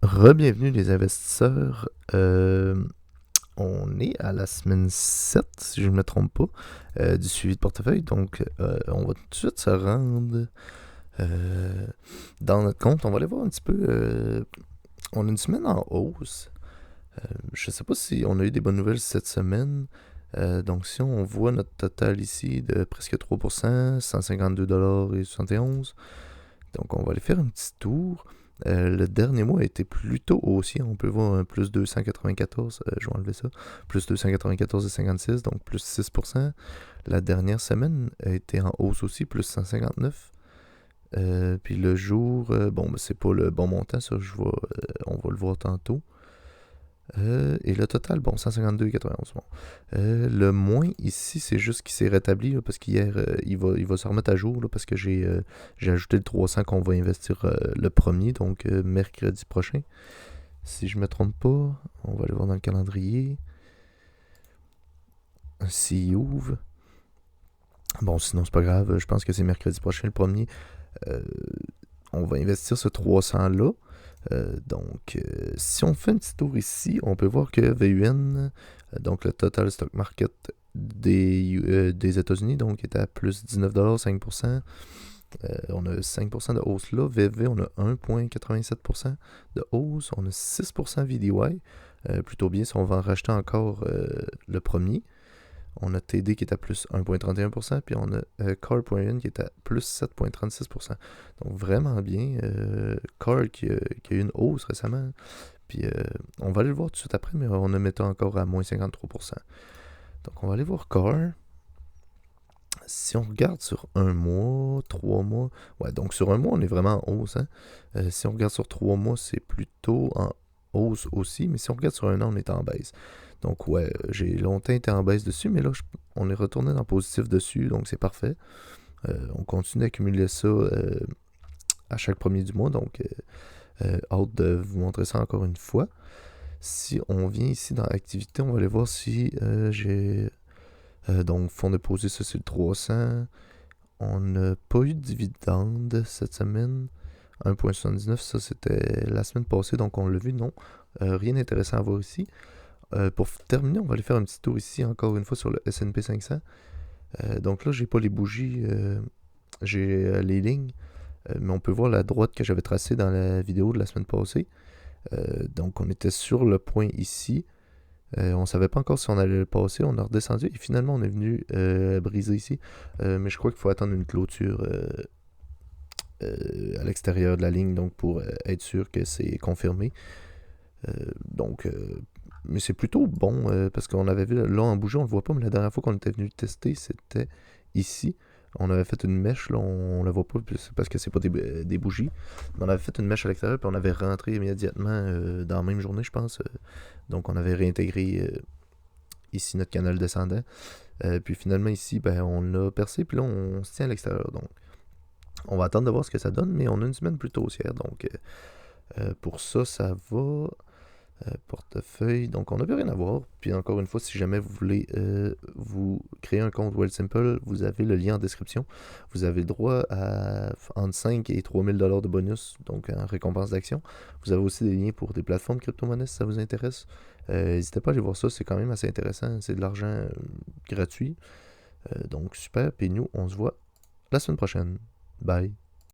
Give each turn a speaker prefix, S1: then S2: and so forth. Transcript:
S1: Rebienvenue les investisseurs. On est à la semaine 7, si je ne me trompe pas, du suivi de portefeuille. Donc, on va tout de suite se rendre euh, dans notre compte. On va aller voir un petit peu. On a une semaine en hausse. Je ne sais pas si on a eu des bonnes nouvelles cette semaine. Donc, si on voit notre total ici de presque 3%, 152,71 $. Donc, on va aller faire un petit tour. Le dernier mois a été plutôt haussier. On peut voir un plus 294, je vais enlever ça, plus 294,56, donc plus 6%. La dernière semaine a été en hausse aussi, plus 159. Puis le jour, bon, ben, c'est pas le bon montant, ça, on va le voir tantôt. Et le total, bon, 152,91. Bon. Le moins ici, c'est juste qu'il s'est rétabli, là, parce qu'hier, il va se remettre à jour, là, parce que j'ai ajouté le 300 qu'on va investir le premier, donc mercredi prochain. Si je me trompe pas, on va aller voir dans le calendrier. S'il ouvre. Bon, sinon, c'est pas grave, je pense que c'est mercredi prochain le premier. Euh, on va investir ce 300-là. Si on fait un petit tour ici, on peut voir que VUN, donc le total stock market des États-Unis, donc est à plus 19 $, 5%. On a 5% de hausse là. VV, on a 1,87% de hausse. On a 6% VDY. Plutôt bien si on va en racheter encore le premier. On a TD qui est à plus 1,31%, puis on a Car.UN qui est à plus 7,36%. Donc vraiment bien. Car qui a eu une hausse récemment. Puis on va aller le voir tout de suite après, mais on a Meta encore à moins 53%. Donc on va aller voir Car. Si on regarde sur un mois, 3 mois, ouais, donc sur un mois, on est vraiment en hausse. Hein? Si on regarde sur 3 mois, c'est plutôt en hausse aussi, mais si on regarde sur un an, on est en baisse. Donc, ouais, j'ai longtemps été en baisse dessus, mais là, on est retourné dans positif dessus, donc c'est parfait. On continue d'accumuler ça à chaque premier du mois, donc hâte de vous montrer ça encore une fois. Si on vient ici dans activité, on va aller voir si j'ai. Donc, fonds déposé, ça c'est le 300. On n'a pas eu de dividende cette semaine. 1,79, ça c'était la semaine passée, donc on l'a vu, non. Rien d'intéressant à voir ici. Pour terminer, on va aller faire un petit tour ici, encore une fois, sur le S&P 500. Donc là, j'ai pas les bougies, j'ai les lignes, mais on peut voir la droite que j'avais tracée dans la vidéo de la semaine passée. Donc on était sur le point ici. On savait pas encore si on allait le passer. On a redescendu et finalement on est venu briser ici. Mais je crois qu'il faut attendre une clôture à l'extérieur de la ligne donc pour être sûr que c'est confirmé. Donc, mais c'est plutôt bon parce qu'on avait vu là en bougeant, on le voit pas, mais la dernière fois qu'on était venu tester, c'était ici. On avait fait une mèche, là, on la voit pas parce que c'est pas des bougies. Mais on avait fait une mèche à l'extérieur, puis on avait rentré immédiatement dans la même journée, je pense. Donc on avait réintégré ici notre canal descendant. Puis finalement ici, ben, on l'a percé, puis là on se tient à l'extérieur. Donc on va attendre de voir ce que ça donne, mais on a une semaine plutôt haussière. Donc pour ça, ça va. Portefeuille, donc on n'a plus rien à voir. Puis encore une fois, si jamais vous voulez vous créer un compte Wealthsimple, vous avez le lien en description. Vous avez le droit à entre 5 et 3 000 $ de bonus, donc en récompense d'action. Vous avez aussi des liens pour des plateformes crypto-monnaies si ça vous intéresse. N'hésitez pas à aller voir ça, c'est quand même assez intéressant. C'est de l'argent gratuit. Donc super, puis nous, on se voit la semaine prochaine. Bye.